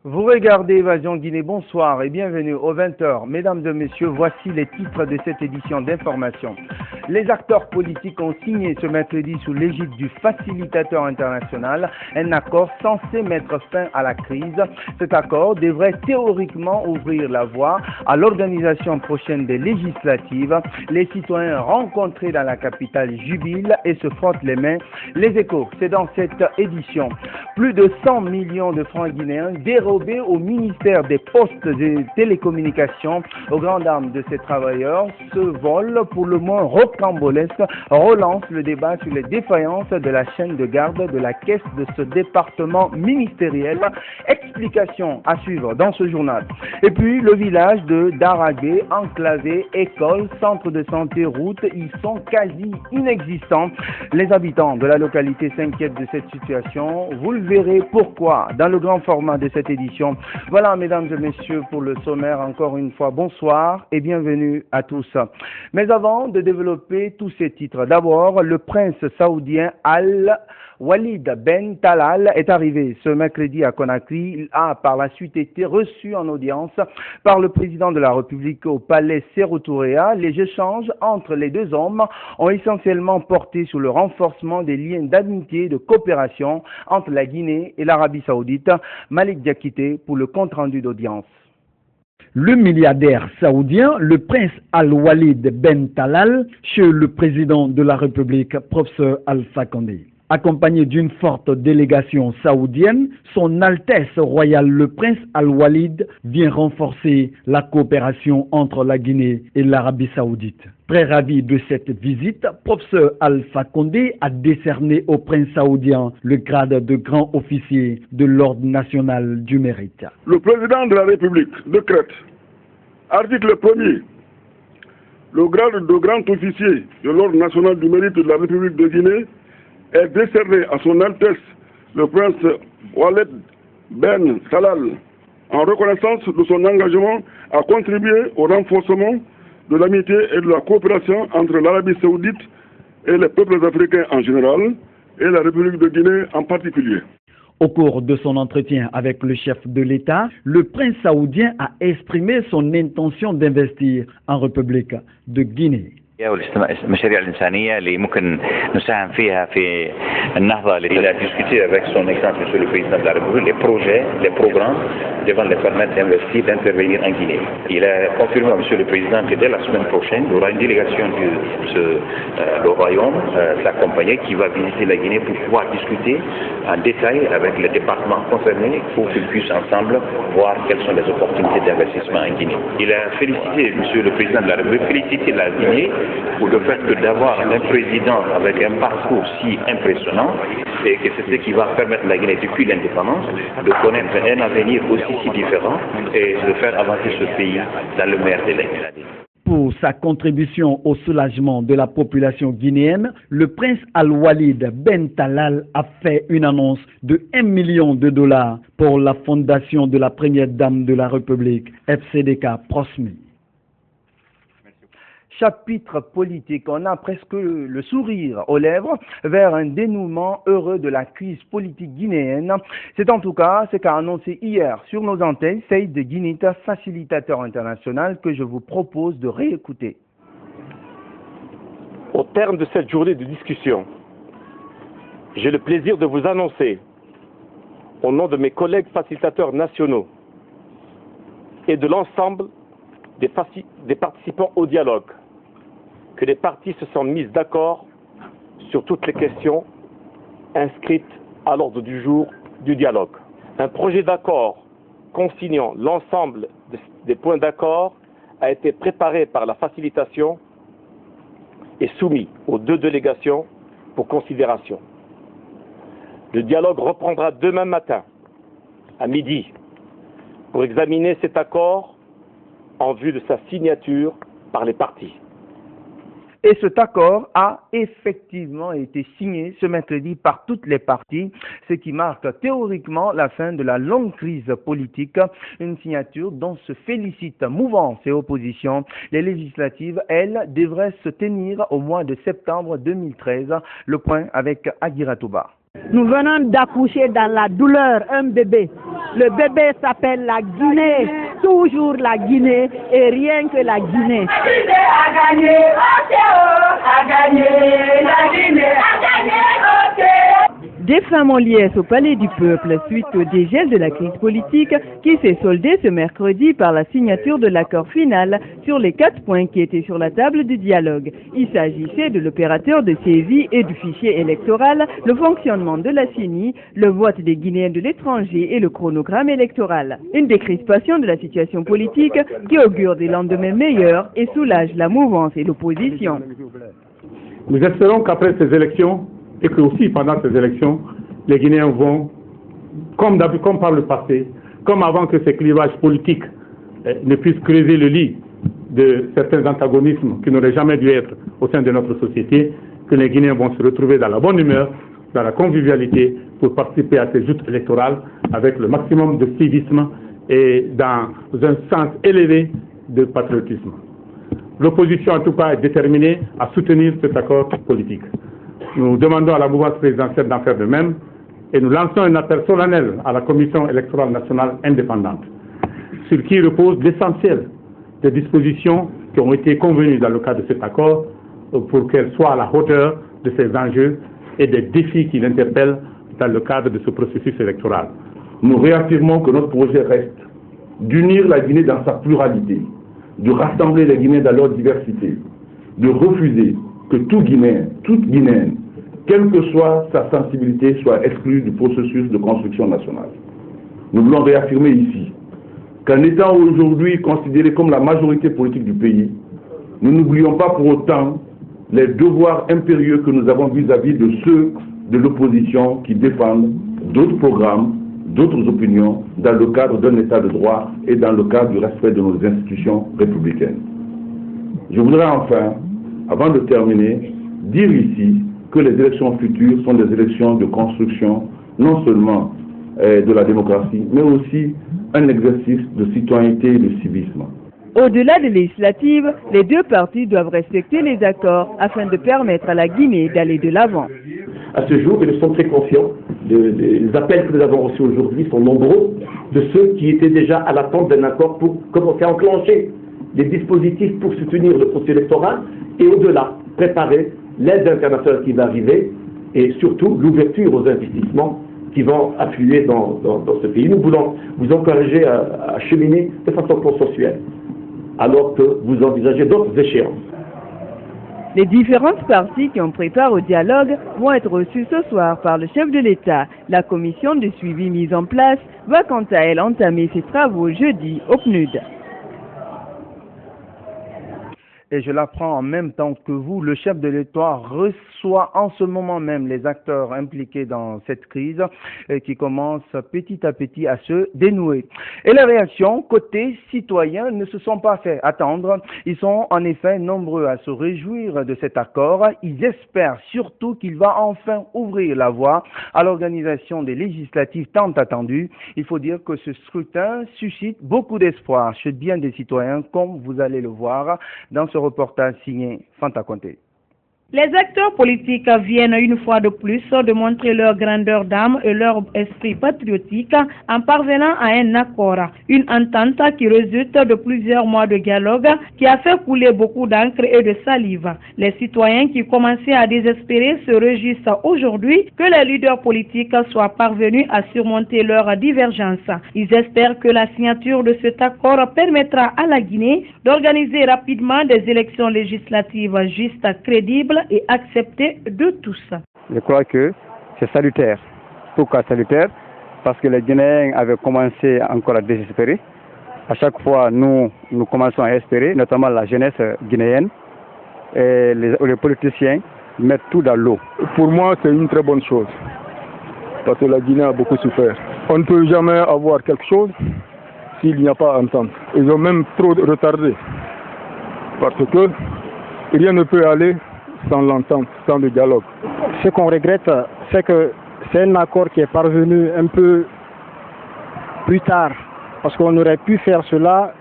Vous regardez Évasion Guinée, bonsoir et bienvenue aux 20h. Mesdames et messieurs, voici les titres de cette édition d'information. Les acteurs politiques ont signé ce mercredi sous l'égide du facilitateur international un accord censé mettre fin à la crise. Cet accord devrait théoriquement ouvrir la voie à l'organisation prochaine des législatives. Les citoyens rencontrés dans la capitale jubilent et se frottent les mains. Les échos, c'est dans cette édition. Plus de 100 millions de francs guinéens dérobés au ministère des Postes et Télécommunications. Aux grandes dames de ces travailleurs, ce vol, pour le moins rocambolesque, relance le débat sur les défaillances de la chaîne de garde de la caisse de ce département ministériel. Explication à suivre dans ce journal. Et puis, le village de Daragué, enclavé, école, centre de santé, route, ils sont quasi inexistants. Les habitants de la localité s'inquiètent de cette situation. Vous le verrez pourquoi dans le grand format de cette édition. Voilà, mesdames et messieurs, pour le sommaire, encore une fois, bonsoir et bienvenue à tous. Mais avant de développer tous ces titres, d'abord, le prince saoudien Al-Walid Ben Talal est arrivé ce mercredi à Conakry. Il a par la suite été reçu en audience par le président de la République au palais Sékou Touré. Les échanges entre les deux hommes ont essentiellement porté sur le renforcement des liens d'amitié et de coopération entre la Guinée et l'Arabie Saoudite. Malik Diakité pour le compte-rendu d'audience. Le milliardaire saoudien, le prince Al-Walid Ben Talal, chez le président de la République, professeur Alpha Condé. Accompagné d'une forte délégation saoudienne, son Altesse royale le prince Al-Walid vient renforcer la coopération entre la Guinée et l'Arabie Saoudite. Très ravi de cette visite, professeur Alpha Condé a décerné au prince saoudien le grade de grand officier de l'Ordre national du mérite. Le président de la République décrète, article 1er, le grade de grand officier de l'Ordre national du mérite de la République de Guinée est décerné à son Altesse le prince Walid Ben Talal en reconnaissance de son engagement à contribuer au renforcement de l'amitié et de la coopération entre l'Arabie Saoudite et les peuples africains en général et la République de Guinée en particulier. Au cours de son entretien avec le chef de l'État, le prince saoudien a exprimé son intention d'investir en République de Guinée. والمشاريع الإنسانية اللي ممكن نساهم فيها في النهضة. Il a discuté avec son excellence monsieur le président de la République les projets, les programmes devant les permettre d'investir, d'intervenir en Guinée. Il a confirmé à monsieur le président que dès la semaine prochaine, il y aura une délégation du royaume, l'accompagner, qui va visiter la Guinée pour pouvoir discuter en détail avec les départements concernés pour qu'ils puissent ensemble voir quelles sont les opportunités d'investissement en Guinée. Il a félicité monsieur le président de la République, félicité la Guinée pour le fait d'avoir un président avec un parcours si impressionnant et que c'est ce qui va permettre à la Guinée depuis l'indépendance de connaître un avenir aussi si différent et de faire avancer ce pays dans le meilleur délai. Pour sa contribution au soulagement de la population guinéenne, le prince Al-Walid Ben Talal a fait une annonce de $1 million pour la fondation de la première dame de la République, FCDK Prosmi. Chapitre politique, on a presque le sourire aux lèvres vers un dénouement heureux de la crise politique guinéenne. C'est en tout cas ce qu'a annoncé hier sur nos antennes Seyd Guinita, facilitateur international, que je vous propose de réécouter. Au terme de cette journée de discussion, j'ai le plaisir de vous annoncer, au nom de mes collègues facilitateurs nationaux et de l'ensemble des participants au dialogue, que les parties se sont mises d'accord sur toutes les questions inscrites à l'ordre du jour du dialogue. Un projet d'accord consignant l'ensemble des points d'accord a été préparé par la facilitation et soumis aux deux délégations pour considération. Le dialogue reprendra demain matin à midi pour examiner cet accord en vue de sa signature par les parties. Et cet accord a effectivement été signé ce mercredi par toutes les parties, ce qui marque théoriquement la fin de la longue crise politique, une signature dont se félicitent mouvance et opposition. Les législatives, elles, devraient se tenir au mois de septembre 2013. Le point avec Aguira Touba. Nous venons d'accoucher dans la douleur un bébé. Le bébé s'appelle la Guinée, toujours la Guinée et rien que la Guinée. La Guinée a gagné, a gagné, la Guinée a gagné, Des femmes en liesse au Palais du Peuple suite au dégel de la crise politique qui s'est soldée ce mercredi par la signature de l'accord final sur les 4 points qui étaient sur la table du dialogue. Il s'agissait de l'opérateur de saisie et du fichier électoral, le fonctionnement de la CENI, le vote des Guinéens de l'étranger et le chronogramme électoral. Une décrispation de la situation politique qui augure des lendemains meilleurs et soulage la mouvance et l'opposition. Nous espérons qu'après ces élections, et que aussi pendant ces élections, les Guinéens vont, comme par le passé, comme avant que ces clivages politiques ne puissent creuser le lit de certains antagonismes qui n'auraient jamais dû être au sein de notre société, que les Guinéens vont se retrouver dans la bonne humeur, dans la convivialité, pour participer à ces joutes électorales avec le maximum de civisme et dans un sens élevé de patriotisme. L'opposition, en tout cas, est déterminée à soutenir cet accord politique. Nous demandons à la mouvance présidentielle d'en faire de même et nous lançons un appel solennel à la Commission électorale nationale indépendante, sur qui repose l'essentiel des dispositions qui ont été convenues dans le cadre de cet accord pour qu'elles soient à la hauteur de ces enjeux et des défis qui l'interpellent dans le cadre de ce processus électoral. Nous réaffirmons que notre projet reste d'unir la Guinée dans sa pluralité, de rassembler les Guinéens dans leur diversité, de refuser que tout Guinéen, toute Guinéenne, quelle que soit sa sensibilité, soit exclue du processus de construction nationale. Nous voulons réaffirmer ici qu'en étant aujourd'hui considérés comme la majorité politique du pays, nous n'oublions pas pour autant les devoirs impérieux que nous avons vis-à-vis de ceux de l'opposition qui défendent d'autres programmes, d'autres opinions dans le cadre d'un état de droit et dans le cadre du respect de nos institutions républicaines. Je voudrais enfin, avant de terminer, dire ici que les élections futures sont des élections de construction non seulement de la démocratie, mais aussi un exercice de citoyenneté et de civisme. Au-delà des législatives, les deux parties doivent respecter les accords afin de permettre à la Guinée d'aller de l'avant. À ce jour, ils sont très conscients. Les appels que nous avons reçus aujourd'hui sont nombreux de ceux qui étaient déjà à l'attente d'un accord pour commencer à enclencher des dispositifs pour soutenir le processus électoral et au-delà, préparer l'aide internationale qui va arriver et surtout l'ouverture aux investissements qui vont affluer dans ce pays. Nous voulons vous encourager à cheminer de façon consensuelle alors que vous envisagez d'autres échéances. Les différentes parties qui ont pris part au dialogue vont être reçues ce soir par le chef de l'État. La commission de suivi mise en place va quant à elle entamer ses travaux jeudi au PNUD. Et je l'apprends en même temps que vous, le chef de l'État reçoit en ce moment même les acteurs impliqués dans cette crise qui commence petit à petit à se dénouer. Et les réactions côté citoyens ne se sont pas fait attendre. Ils sont en effet nombreux à se réjouir de cet accord. Ils espèrent surtout qu'il va enfin ouvrir la voie à l'organisation des législatives tant attendues. Il faut dire que ce scrutin suscite beaucoup d'espoir chez bien des citoyens, comme vous allez le voir dans ce reportage signé Fanta Conté. Les acteurs politiques viennent une fois de plus de montrer leur grandeur d'âme et leur esprit patriotique en parvenant à un accord, une entente qui résulte de plusieurs mois de dialogue qui a fait couler beaucoup d'encre et de salive. Les citoyens qui commençaient à désespérer se réjouissent aujourd'hui que les leaders politiques soient parvenus à surmonter leurs divergences. Ils espèrent que la signature de cet accord permettra à la Guinée d'organiser rapidement des élections législatives justes, crédibles et accepté de tous. Je crois que c'est salutaire. Pourquoi salutaire? Parce que les Guinéens avaient commencé encore à désespérer. À chaque fois, nous commençons à espérer, notamment la jeunesse guinéenne. Et les politiciens mettent tout dans l'eau. Pour moi, c'est une très bonne chose. Parce que la Guinée a beaucoup souffert. On ne peut jamais avoir quelque chose s'il n'y a pas d'entente. Ils ont même trop retardé. Parce que rien ne peut aller sans l'entente, sans le dialogue. Ce qu'on regrette, c'est que c'est un accord qui est parvenu un peu plus tard, parce qu'on aurait pu faire cela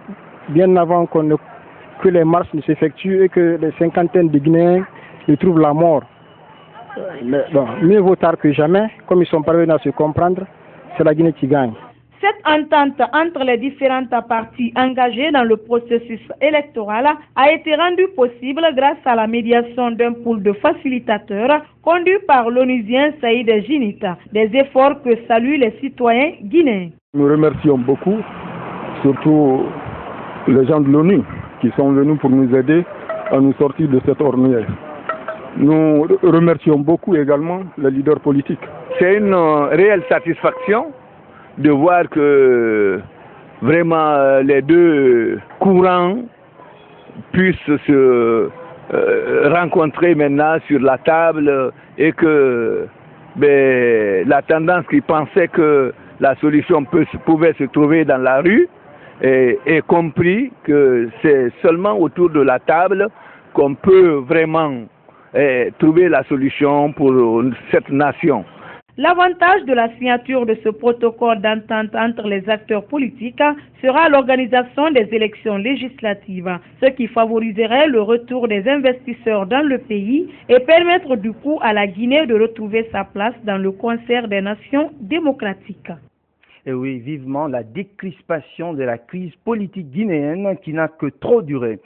bien avant que les marches ne s'effectuent et que les cinquantaines de Guinéens y trouvent la mort. Mais bon, mieux vaut tard que jamais. Comme ils sont parvenus à se comprendre, c'est la Guinée qui gagne. Cette entente entre les différentes parties engagées dans le processus électoral a été rendue possible grâce à la médiation d'un pool de facilitateurs conduit par l'onusien Saïd Jinita, des efforts que saluent les citoyens guinéens. Nous remercions beaucoup, surtout les gens de l'ONU qui sont venus pour nous aider à nous sortir de cette ornière. Nous remercions beaucoup également les leaders politiques. C'est une réelle satisfaction de voir que vraiment les deux courants puissent se rencontrer maintenant sur la table et que la tendance qui pensait que la solution pouvait se trouver dans la rue ait compris que c'est seulement autour de la table qu'on peut vraiment trouver la solution pour cette nation. L'avantage de la signature de ce protocole d'entente entre les acteurs politiques sera l'organisation des élections législatives, ce qui favoriserait le retour des investisseurs dans le pays et permettre du coup à la Guinée de retrouver sa place dans le concert des nations démocratiques. Et oui, vivement la décrispation de la crise politique guinéenne qui n'a que trop duré.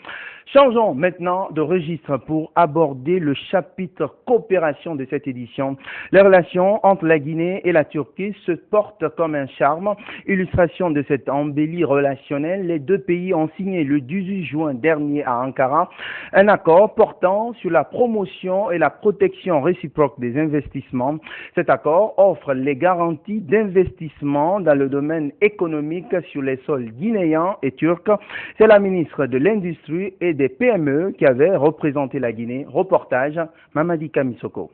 Changeons maintenant de registre pour aborder le chapitre coopération de cette édition. Les relations entre la Guinée et la Turquie se portent comme un charme. Illustration de cette embellie relationnelle, les deux pays ont signé le 18 juin dernier à Ankara un accord portant sur la promotion et la protection réciproque des investissements. Cet accord offre les garanties d'investissement dans le domaine économique sur les sols guinéens et turcs. C'est la ministre de l'Industrie et des PME qui avait représenté la Guinée. Reportage Mamadi Kamisoko.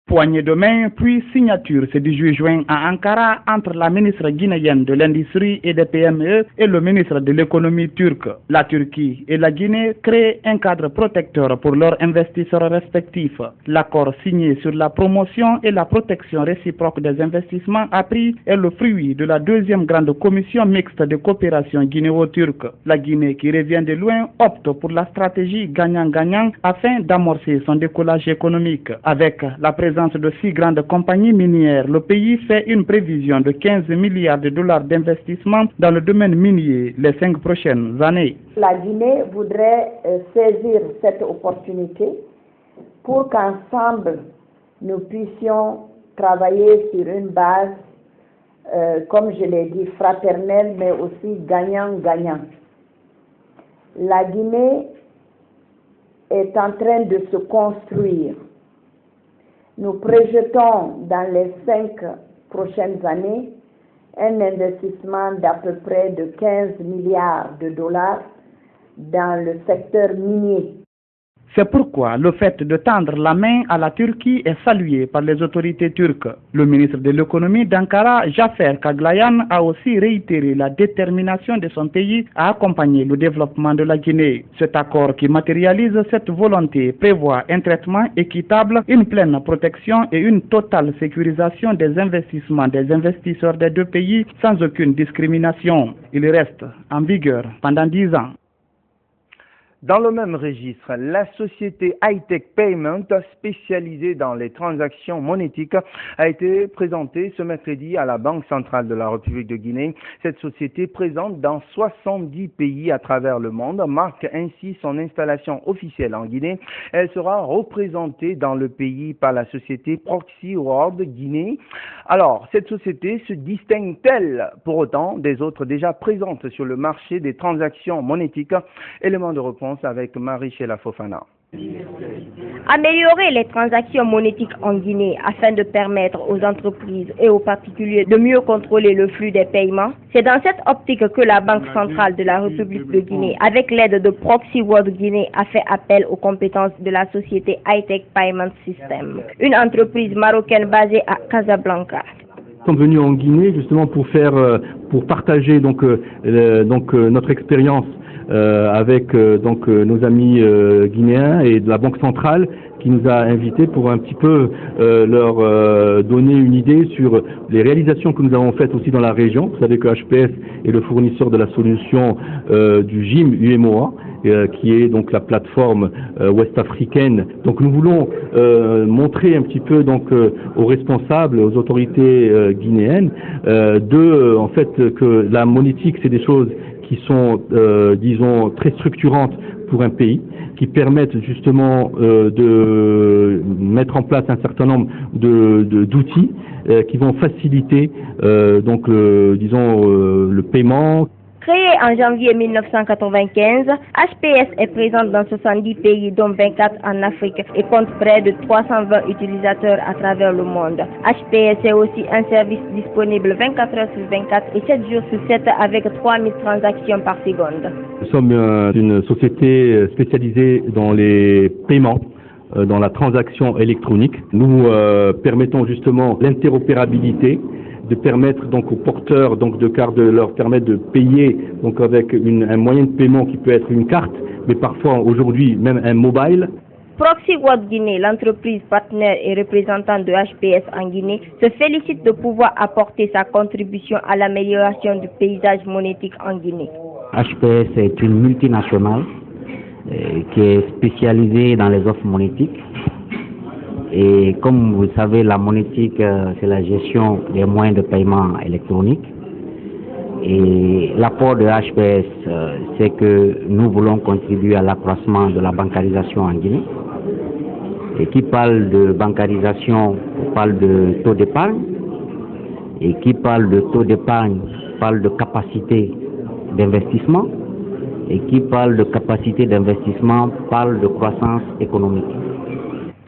Poignée de main, puis signature ce 18 juin à Ankara entre la ministre guinéenne de l'Industrie et des PME et le ministre de l'Économie turc. La Turquie et la Guinée créent un cadre protecteur pour leurs investisseurs respectifs. L'accord signé sur la promotion et la protection réciproque des investissements à prix est le fruit de la deuxième grande commission mixte de coopération guinéo-turque. La Guinée, qui revient de loin, opte pour la stratégie gagnant-gagnant afin d'amorcer son décollage économique. Avec la présence de 6 grandes compagnies minières, le pays fait une prévision de 15 milliards de dollars d'investissement dans le domaine minier les 5 prochaines années. La Guinée voudrait saisir cette opportunité pour qu'ensemble nous puissions travailler sur une base, comme je l'ai dit, fraternelle, mais aussi gagnant-gagnant. La Guinée est en train de se construire. Nous projetons dans les 5 prochaines années un investissement d'à peu près de 15 milliards de dollars dans le secteur minier. C'est pourquoi le fait de tendre la main à la Turquie est salué par les autorités turques. Le ministre de l'économie d'Ankara, Jafer Kaglayan, a aussi réitéré la détermination de son pays à accompagner le développement de la Guinée. Cet accord qui matérialise cette volonté prévoit un traitement équitable, une pleine protection et une totale sécurisation des investissements des investisseurs des deux pays sans aucune discrimination. Il reste en vigueur pendant 10 ans. Dans le même registre, la société Hightech Payment, spécialisée dans les transactions monétiques, a été présentée ce mercredi à la Banque centrale de la République de Guinée. Cette société, présente dans 70 pays à travers le monde, marque ainsi son installation officielle en Guinée. Elle sera représentée dans le pays par la société Proxy World Guinée. Alors, cette société se distingue-t-elle pour autant des autres déjà présentes sur le marché des transactions monétiques? Élément de réponse avec Marie-Chela Fofana. Améliorer les transactions monétiques en Guinée afin de permettre aux entreprises et aux particuliers de mieux contrôler le flux des paiements. C'est dans cette optique que la Banque centrale de la République de Guinée, avec l'aide de Proxy World Guinée, a fait appel aux compétences de la société Hightech Payment System, une entreprise marocaine basée à Casablanca. Nous sommes venus en Guinée justement pour partager notre expérience avec donc nos amis guinéens et de la Banque centrale qui nous a invités pour un petit peu leur donner une idée sur les réalisations que nous avons faites aussi dans la région. Vous savez que HPS est le fournisseur de la solution du GIM UMOA, qui est donc la plateforme ouest-africaine. Donc nous voulons montrer un petit peu donc aux responsables, aux autorités guinéennes, en fait que la monétique c'est des choses qui sont disons très structurantes pour un pays, qui permettent justement de mettre en place un certain nombre d'outils qui vont faciliter donc disons le paiement. Créée en janvier 1995, HPS est présente dans 70 pays, dont 24 en Afrique, et compte près de 320 utilisateurs à travers le monde. HPS est aussi un service disponible 24 heures sur 24 et 7 jours sur 7 avec 3000 transactions par seconde. Nous sommes une société spécialisée dans les paiements, dans la transaction électronique. Nous permettons justement l'interopérabilité, de permettre donc aux porteurs donc de cartes de leur permettre de payer donc avec un moyen de paiement qui peut être une carte, mais parfois aujourd'hui même un mobile. Proxy World Guinée, l'entreprise partenaire et représentant de HPS en Guinée, se félicite de pouvoir apporter sa contribution à l'amélioration du paysage monétique en Guinée. HPS est une multinationale qui est spécialisée dans les offres monétiques. Et comme vous le savez, la monétique, c'est la gestion des moyens de paiement électroniques. Et l'apport de HPS, c'est que nous voulons contribuer à l'accroissement de la bancarisation en Guinée. Et qui parle de bancarisation, parle de taux d'épargne. Et qui parle de taux d'épargne, parle de capacité d'investissement. Et qui parle de capacité d'investissement, parle de croissance économique.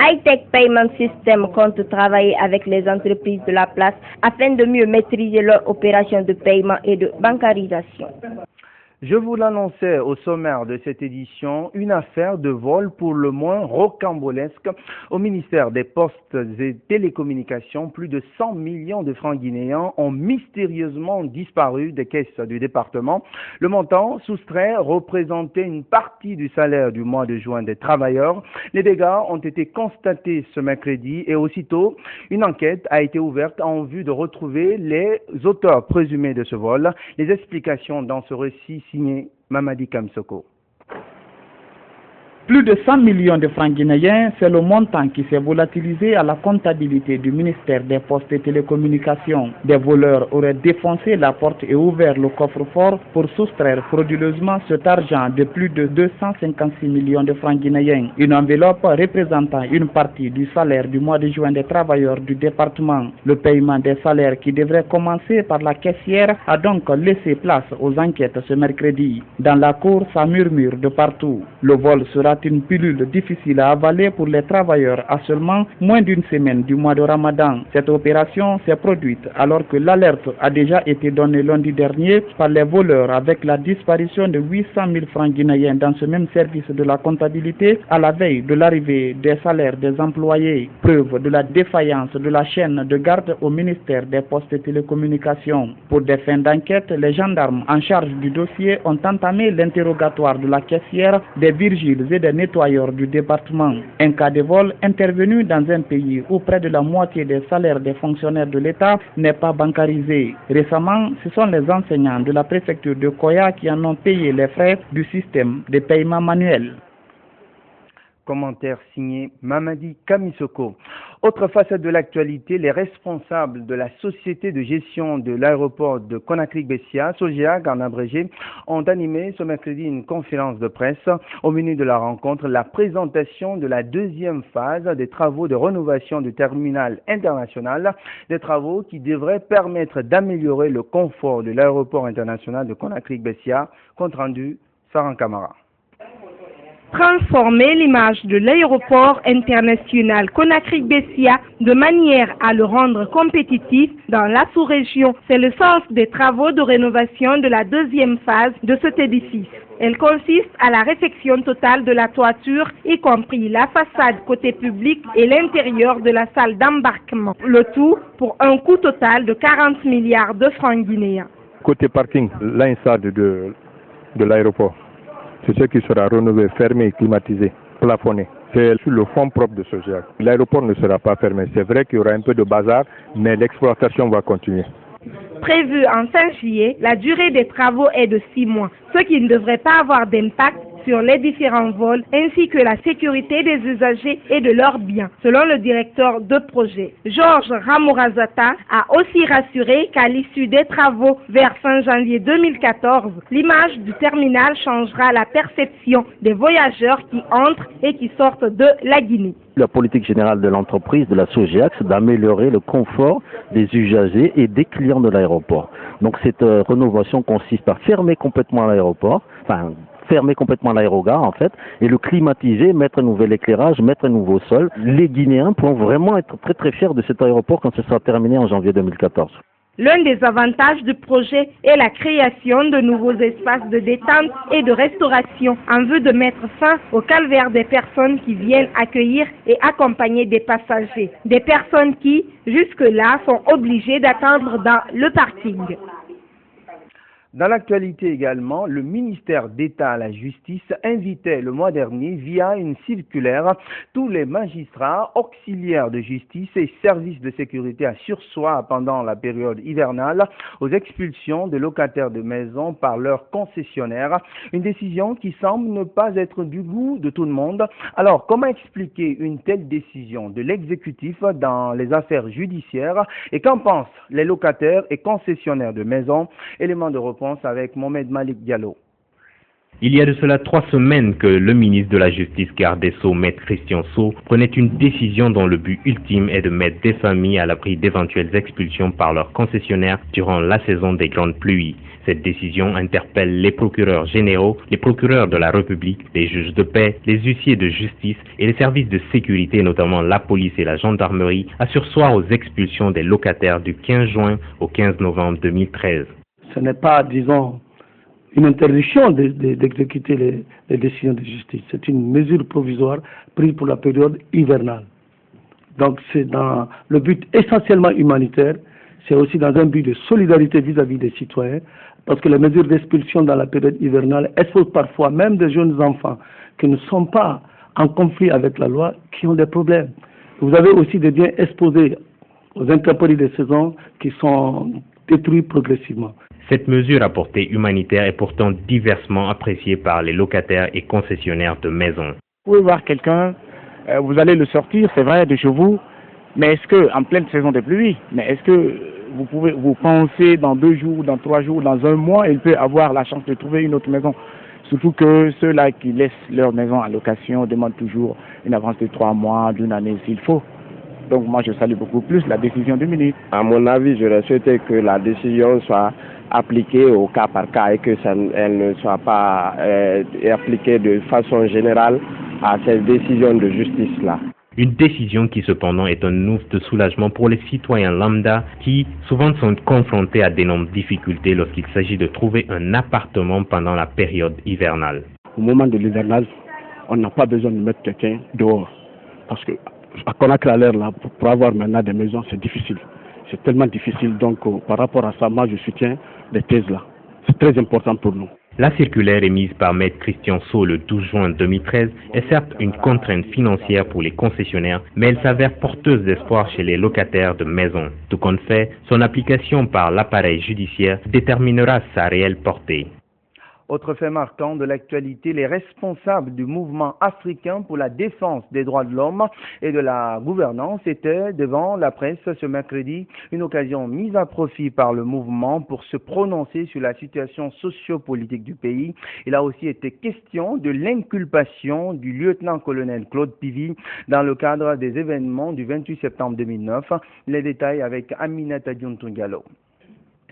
High-Tech Payment System compte travailler avec les entreprises de la place afin de mieux maîtriser leurs opérations de paiement et de bancarisation. Je vous l'annonçais au sommaire de cette édition, une affaire de vol pour le moins rocambolesque au ministère des Postes et Télécommunications. Plus de 100 millions de francs guinéens ont mystérieusement disparu des caisses du département. Le montant soustrait représentait une partie du salaire du mois de juin des travailleurs. Les dégâts ont été constatés ce mercredi et aussitôt, une enquête a été ouverte en vue de retrouver les auteurs présumés de ce vol. Les explications dans ce récit signé Mamadi Kamsoko. Plus de 100 millions de francs guinéens, c'est le montant qui s'est volatilisé à la comptabilité du ministère des Postes et Télécommunications. Des voleurs auraient défoncé la porte et ouvert le coffre-fort pour soustraire frauduleusement cet argent de plus de 256 millions de francs guinéens. Une enveloppe représentant une partie du salaire du mois de juin des travailleurs du département. Le paiement des salaires qui devrait commencer par la caissière a donc laissé place aux enquêtes ce mercredi. Dans la cour, ça murmure de partout. Le vol sera une pilule difficile à avaler pour les travailleurs à seulement moins d'une semaine du mois de Ramadan. Cette opération s'est produite alors que l'alerte a déjà été donnée lundi dernier par les voleurs avec la disparition de 800 000 francs guinéens dans ce même service de la comptabilité à la veille de l'arrivée des salaires des employés. Preuve de la défaillance de la chaîne de garde au ministère des Postes et Télécommunications. Pour des fins d'enquête, les gendarmes en charge du dossier ont entamé l'interrogatoire de la caissière, des vigiles et des nettoyeurs du département. Un cas de vol intervenu dans un pays où près de la moitié des salaires des fonctionnaires de l'État n'est pas bancarisé. Récemment, ce sont les enseignants de la préfecture de Koya qui en ont payé les frais du système de paiement manuel. Commentaire signé Mamadi Kamisoko. Autre facette de l'actualité, les responsables de la société de gestion de l'aéroport de Conakry-Bessia, Sogiag en abrégé, ont animé ce mercredi une conférence de presse. Au menu de la rencontre, la présentation de la deuxième phase des travaux de rénovation du terminal international, des travaux qui devraient permettre d'améliorer le confort de l'aéroport international de Conakry-Bessia. Compte rendu, Saran Kamara. Transformer l'image de l'aéroport international Conakry-Bessia de manière à le rendre compétitif dans la sous-région. C'est le sens des travaux de rénovation de la deuxième phase de cet édifice. Elle consiste à la réfection totale de la toiture, y compris la façade côté public et l'intérieur de la salle d'embarquement. Le tout pour un coût total de 40 milliards de francs guinéens. Côté parking, l'inside de l'aéroport, C'est ce qui sera rénové, fermé et climatisé, plafonné. C'est sur le fonds propre de Sogeac. L'aéroport ne sera pas fermé. C'est vrai qu'il y aura un peu de bazar, mais l'exploitation va continuer. Prévu en 5 juillet, la durée des travaux est de 6 mois, ce qui ne devrait pas avoir d'impact sur les différents vols ainsi que la sécurité des usagers et de leurs biens, selon le directeur de projet. Georges Ramorazata a aussi rassuré qu'à l'issue des travaux vers fin janvier 2014, l'image du terminal changera la perception des voyageurs qui entrent et qui sortent de la Guinée. La politique générale de l'entreprise, de la Sogeac, c'est d'améliorer le confort des usagers et des clients de l'aéroport. Donc cette rénovation consiste à fermer complètement l'aéroport, fermer complètement l'aérogare en fait, et le climatiser, mettre un nouvel éclairage, mettre un nouveau sol. Les Guinéens pourront vraiment être très très fiers de cet aéroport quand ce sera terminé en janvier 2014. L'un des avantages du projet est la création de nouveaux espaces de détente et de restauration en vue de mettre fin au calvaire des personnes qui viennent accueillir et accompagner des passagers. Des personnes qui, jusque-là, sont obligées d'attendre dans le parking. Dans l'actualité également, le ministère d'État à la Justice invitait le mois dernier via une circulaire tous les magistrats, auxiliaires de justice et services de sécurité à surseoir pendant la période hivernale aux expulsions de locataires de maisons par leurs concessionnaires. Une décision qui semble ne pas être du goût de tout le monde. Alors, comment expliquer une telle décision de l'exécutif dans les affaires judiciaires et qu'en pensent les locataires et concessionnaires de maisons? Élément de réponse avec Mohamed Malik Diallo. Il y a de cela 3 semaines que le ministre de la Justice, garde des Sceaux, Maître Christian Sceaux, prenait une décision dont le but ultime est de mettre des familles à l'abri d'éventuelles expulsions par leurs concessionnaires durant la saison des grandes pluies. Cette décision interpelle les procureurs généraux, les procureurs de la République, les juges de paix, les huissiers de justice et les services de sécurité, notamment la police et la gendarmerie, à surseoir aux expulsions des locataires du 15 juin au 15 novembre 2013. Ce n'est pas, disons, une interdiction d'exécuter les décisions de justice. C'est une mesure provisoire prise pour la période hivernale. Donc c'est dans le but essentiellement humanitaire, c'est aussi dans un but de solidarité vis-à-vis des citoyens, parce que les mesures d'expulsion dans la période hivernale exposent parfois même des jeunes enfants qui ne sont pas en conflit avec la loi, qui ont des problèmes. Vous avez aussi des biens exposés aux intempéries de saison qui sont détruits progressivement. Cette mesure à portée humanitaire est pourtant diversement appréciée par les locataires et concessionnaires de maisons. Vous pouvez voir quelqu'un, vous allez le sortir, c'est vrai, de chez vous, mais est-ce que, en pleine saison de pluie, mais est-ce que vous pensez dans 2 jours, dans 3 jours, dans 1 mois, il peut avoir la chance de trouver une autre maison? Surtout que ceux-là qui laissent leur maison en location demandent toujours une avance de 3 mois, d'1 année s'il faut. Donc moi je salue beaucoup plus la décision du ministre. À mon avis, j'aurais souhaité que la décision soit appliquée au cas par cas et que elle ne soit pas appliquée de façon générale à cette décision de justice-là. Une décision qui cependant est un ouf de soulagement pour les citoyens lambda qui souvent sont confrontés à d'énormes difficultés lorsqu'il s'agit de trouver un appartement pendant la période hivernale. Au moment de l'hivernage, on n'a pas besoin de mettre quelqu'un dehors parce que à Conakry, là, pour avoir maintenant des maisons, c'est difficile. C'est tellement difficile. Donc, par rapport à ça, moi, je soutiens les thèses là. C'est très important pour nous. La circulaire émise par Maître Christian Sceaux le 12 juin 2013 est certes une contrainte financière pour les concessionnaires, mais elle s'avère porteuse d'espoir chez les locataires de maisons. Tout compte fait, son application par l'appareil judiciaire déterminera sa réelle portée. Autre fait marquant de l'actualité, les responsables du mouvement africain pour la défense des droits de l'homme et de la gouvernance étaient devant la presse ce mercredi, une occasion mise à profit par le mouvement pour se prononcer sur la situation socio-politique du pays. Il a aussi été question de l'inculpation du lieutenant-colonel Claude Pivy dans le cadre des événements du 28 septembre 2009. Les détails avec Aminata Diontungalo.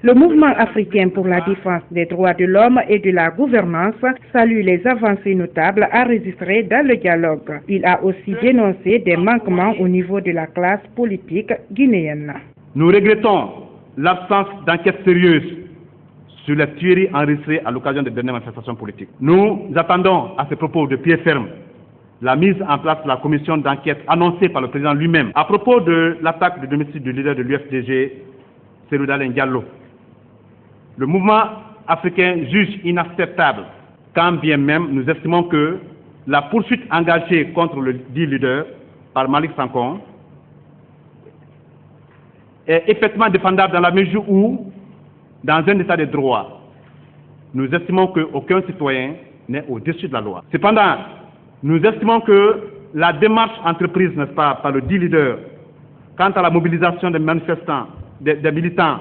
Le mouvement africain pour la défense des droits de l'homme et de la gouvernance salue les avancées notables enregistrées dans le dialogue. Il a aussi dénoncé des manquements au niveau de la classe politique guinéenne. Nous regrettons l'absence d'enquête sérieuse sur les tueries enregistrées à l'occasion des dernières manifestations politiques. Nous attendons à ce propos de pied ferme la mise en place de la commission d'enquête annoncée par le président lui-même à propos de l'attaque du domicile du leader de l'UFDG, Cellou Dalein Diallo. Le mouvement africain juge inacceptable quand bien même nous estimons que la poursuite engagée contre le dit leader par Malick Sankon est effectivement défendable dans la mesure où, dans un état de droit, nous estimons qu'aucun citoyen n'est au-dessus de la loi. Cependant, nous estimons que la démarche entreprise, n'est-ce pas, par le dit leader, quant à la mobilisation des manifestants, des militants,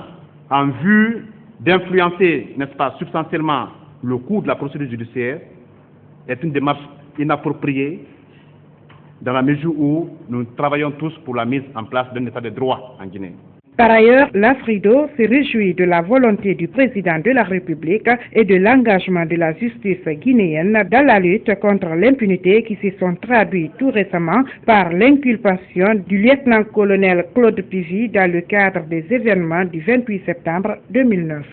en vue d'influencer, n'est-ce pas, substantiellement le cours de la procédure judiciaire, est une démarche inappropriée dans la mesure où nous travaillons tous pour la mise en place d'un état de droit en Guinée. Par ailleurs, l'Afrido se réjouit de la volonté du président de la République et de l'engagement de la justice guinéenne dans la lutte contre l'impunité qui se sont traduits tout récemment par l'inculpation du lieutenant-colonel Claude Pivi dans le cadre des événements du 28 septembre 2009.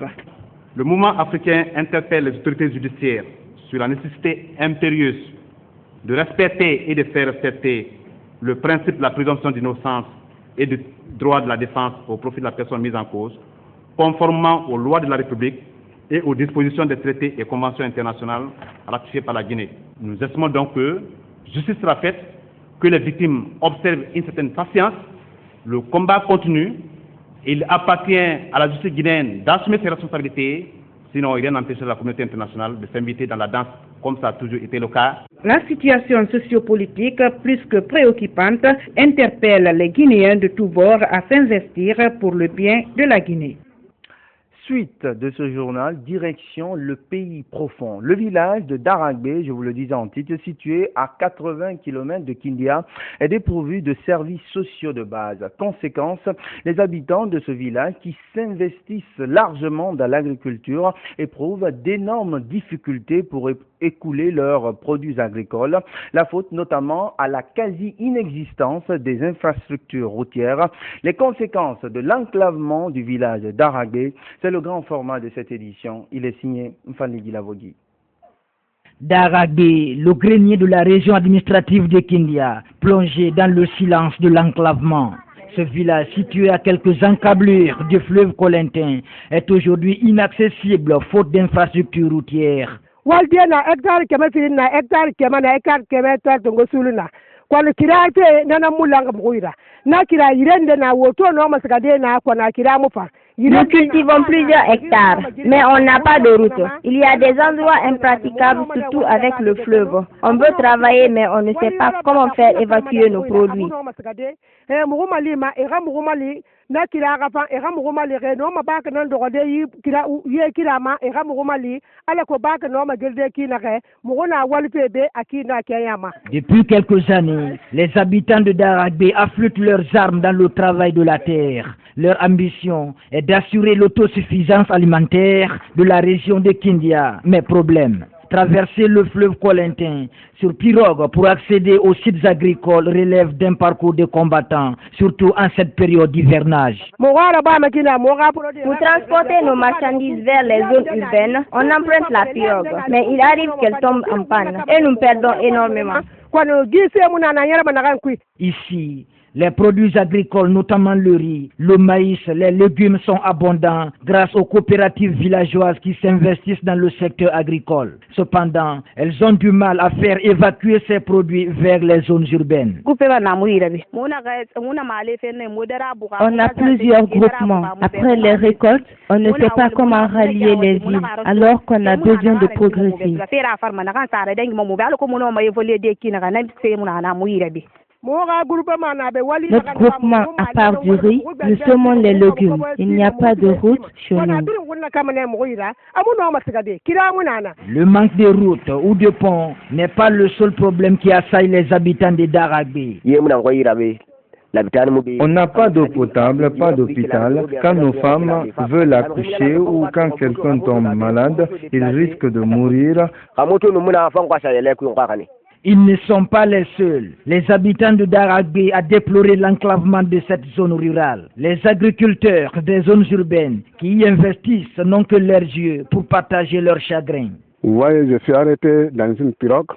Le mouvement africain interpelle les autorités judiciaires sur la nécessité impérieuse de respecter et de faire respecter le principe de la présomption d'innocence et du droit de la défense au profit de la personne mise en cause, conformément aux lois de la République et aux dispositions des traités et conventions internationales ratifiées par la Guinée. Nous estimons donc que justice sera faite, que les victimes observent une certaine patience, le combat continue, il appartient à la justice guinéenne d'assumer ses responsabilités, sinon rien n'empêche la communauté internationale de s'inviter dans la danse comme ça a toujours été le cas. La situation sociopolitique, plus que préoccupante, interpelle les Guinéens de tous bords à s'investir pour le bien de la Guinée. Suite de ce journal, direction le pays profond. Le village de Daragbe, je vous le disais en titre, situé à 80 km de Kindia, est dépourvu de services sociaux de base. Conséquence, les habitants de ce village qui s'investissent largement dans l'agriculture éprouvent d'énormes difficultés pour écouler leurs produits agricoles. La faute notamment à la quasi-inexistence des infrastructures routières. Les conséquences de l'enclavement du village d'Aragbe, c'est le grand format de cette édition. Il est signé Mfani Gilavogui. Daragbe, le grenier de la région administrative de Kindia, plongé dans le silence de l'enclavement. Ce village, situé à quelques encablures du fleuve Colintin, est aujourd'hui inaccessible faute d'infrastructures routières. Waldiana hectare kema filina hectare kema na hectare kema ta tongo suluna kwano kirate nana mulanga muira na kira irende na woto no masakade na kwana kira mufa. Nous cultivons plusieurs hectares, mais on n'a pas de route. Il y a des endroits impraticables, surtout avec le fleuve. On veut travailler, mais on ne sait pas comment faire évacuer nos produits. Na kira gafa e ga muguma le ge no ma ba ka nan do de yi kira ye kira ma e ga muguma li ala ko ba ka no ma gelde ki na ge muguna wal pebe akina kayama. Depuis quelques années, les habitants de Daragbe affûtent leurs armes dans le travail de la terre. Leur ambition est d'assurer l'autosuffisance alimentaire de la région de Kindia. Mais problème, traverser le fleuve Colintin sur pirogue pour accéder aux sites agricoles relève d'un parcours de combattants, surtout en cette période d'hivernage. Pour transporter nos marchandises vers les zones urbaines, on emprunte la pirogue, mais il arrive qu'elle tombe en panne et nous perdons énormément. Ici, les produits agricoles, notamment le riz, le maïs, les légumes sont abondants grâce aux coopératives villageoises qui s'investissent dans le secteur agricole. Cependant, elles ont du mal à faire évacuer ces produits vers les zones urbaines. On a plusieurs groupements. Après les récoltes, on ne sait pas comment rallier les villes alors qu'on a besoin de progresser. Notre groupement, à part du riz, nous semons les légumes. Il n'y a pas de route chez nous. Le manque de routes ou de ponts n'est pas le seul problème qui assaille les habitants de Daragbe. On n'a pas d'eau potable, pas d'hôpital. Quand nos femmes veulent accoucher ou quand quelqu'un tombe malade, il risque de mourir. Ils ne sont pas les seuls. Les habitants de Daragbe à déplorer l'enclavement de cette zone rurale. Les agriculteurs des zones urbaines qui y investissent n'ont que leurs yeux pour partager leur chagrin. Vous voyez, je suis arrêté dans une pirogue.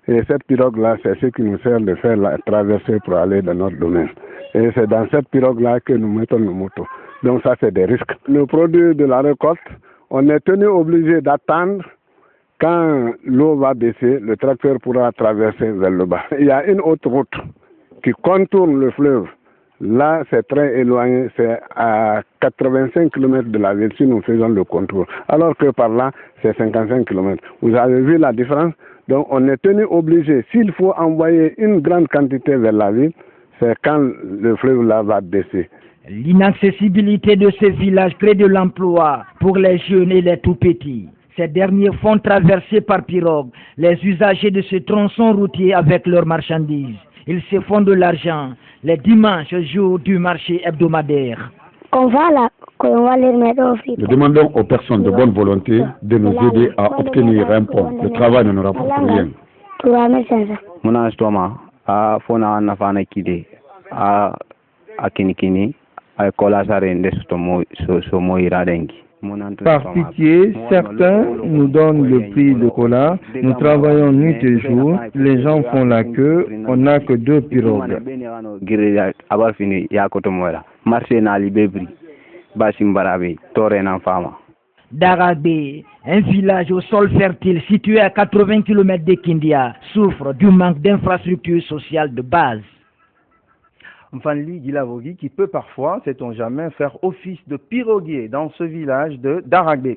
Et cette pirogue-là, c'est ce qui nous sert de faire la traversée pour aller dans notre domaine. Et c'est dans cette pirogue-là que nous mettons nos motos. Donc ça, c'est des risques. Le produit de la récolte, on est tenu obligé d'attendre quand l'eau va baisser, le tracteur pourra traverser vers le bas. Il y a une autre route qui contourne le fleuve. Là, c'est très éloigné, c'est à 85 km de la ville si nous faisons le contour. Alors que par là, c'est 55 km. Vous avez vu la différence? Donc on est tenu obligé, s'il faut envoyer une grande quantité vers la ville, c'est quand le fleuve là va baisser. L'inaccessibilité de ces villages crée de l'emploi pour les jeunes et les tout-petits. Ces derniers font traverser par pirogue les usagers de ce tronçon routier avec leurs marchandises. Ils se font de l'argent les dimanches, jour du marché hebdomadaire. Nous demandons aux personnes de bonne volonté de nous aider à obtenir un pont. Le travail ne nous rapporte rien. Par pitié, certains nous donnent le prix de cola. Nous travaillons nuit et jour. Les gens font la queue. On n'a que 2 pirogues. Daragbe, un village au sol fertile situé à 80 km de Kindia, souffre du manque d'infrastructures sociales de base. Mfanli Gilavogi qui peut parfois, sait-on jamais, faire office de piroguier dans ce village de Daragbe.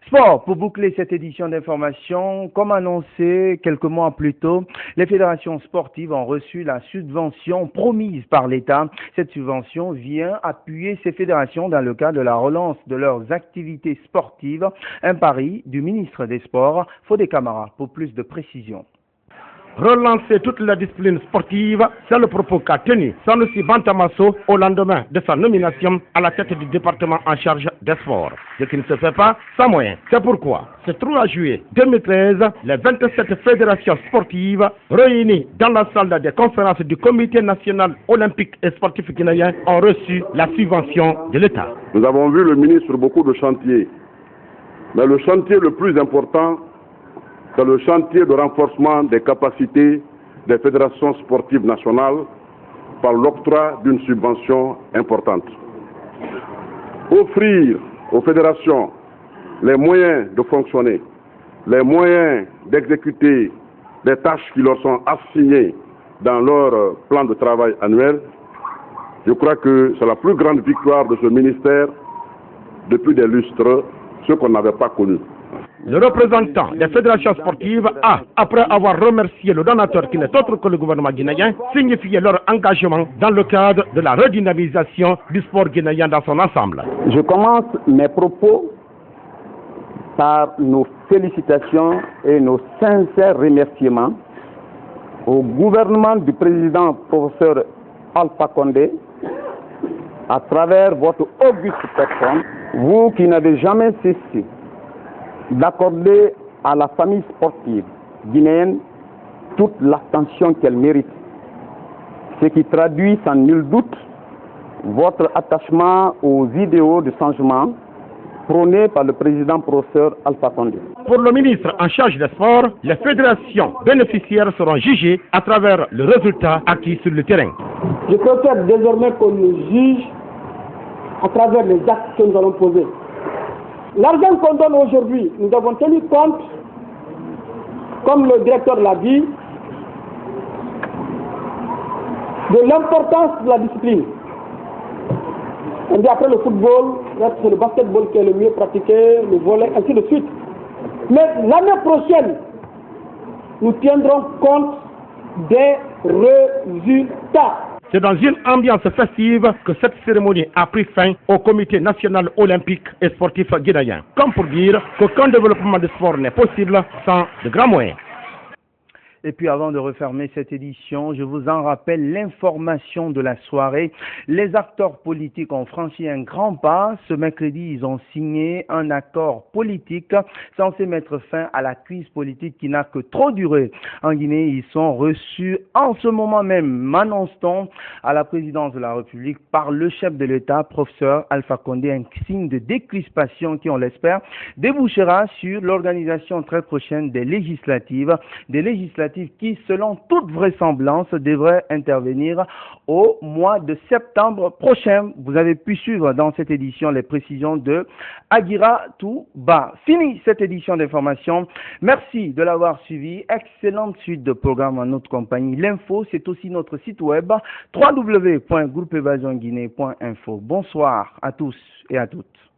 Sport, pour boucler cette édition d'information, comme annoncé quelques mois plus tôt, les fédérations sportives ont reçu la subvention promise par l'État. Cette subvention vient appuyer ces fédérations dans le cadre de la relance de leurs activités sportives. Un pari du ministre des Sports, Fodé Camara, pour plus de précision. Relancer toutes les disciplines sportives, c'est le propos qu'a tenu Sanusi Bantamasso au lendemain de sa nomination à la tête du département en charge des sports. Ce qui ne se fait pas sans moyens. C'est pourquoi, ce 3 juillet 2013, les 27 fédérations sportives réunies dans la salle des conférences du Comité national olympique et sportif guinéen ont reçu la subvention de l'État. Nous avons vu le ministre sur beaucoup de chantiers, mais le chantier le plus important, c'est le chantier de renforcement des capacités des fédérations sportives nationales par l'octroi d'une subvention importante. Offrir aux fédérations les moyens de fonctionner, les moyens d'exécuter les tâches qui leur sont assignées dans leur plan de travail annuel, je crois que c'est la plus grande victoire de ce ministère depuis des lustres, ce qu'on n'avait pas connu. Le représentant des fédérations sportives a, après avoir remercié le donateur qui n'est autre que le gouvernement guinéen, signifié leur engagement dans le cadre de la redynamisation du sport guinéen dans son ensemble. Je commence mes propos par nos félicitations et nos sincères remerciements au gouvernement du président professeur Alpha Condé, à travers votre auguste personne, vous qui n'avez jamais cessé d'accorder à la famille sportive guinéenne toute l'attention qu'elle mérite, ce qui traduit sans nul doute votre attachement aux idéaux de changement prônés par le président professeur Alpha Condé. Pour le ministre en charge des sports, les fédérations bénéficiaires seront jugées à travers le résultat acquis sur le terrain. Je préfère désormais qu'on nous juge à travers les actes que nous allons poser. L'argent qu'on donne aujourd'hui, nous avons tenu compte, comme le directeur l'a dit, de l'importance de la discipline. On dit après le football, c'est le basketball qui est le mieux pratiqué, le volley, ainsi de suite. Mais l'année prochaine, nous tiendrons compte des résultats. C'est dans une ambiance festive que cette cérémonie a pris fin au Comité national olympique et sportif guinéen. Comme pour dire qu'aucun développement du sport n'est possible sans de grands moyens. Et puis avant de refermer cette édition, je vous en rappelle l'information de la soirée. Les acteurs politiques ont franchi un grand pas. Ce mercredi, ils ont signé un accord politique censé mettre fin à la crise politique qui n'a que trop duré. En Guinée, ils sont reçus en ce moment même, m'annonce-t-on, à la présidence de la République par le chef de l'État, professeur Alpha Condé, un signe de décrispation qui, on l'espère, débouchera sur l'organisation très prochaine des législatives législatives qui, selon toute vraisemblance, devraient intervenir au mois de septembre prochain. Vous avez pu suivre dans cette édition les précisions de Aguira Touba. Fini cette édition d'information. Merci de l'avoir suivi. Excellente suite de programmes en notre compagnie. L'info, c'est aussi notre site web www.groupeevasionguinée.info. Bonsoir à tous et à toutes.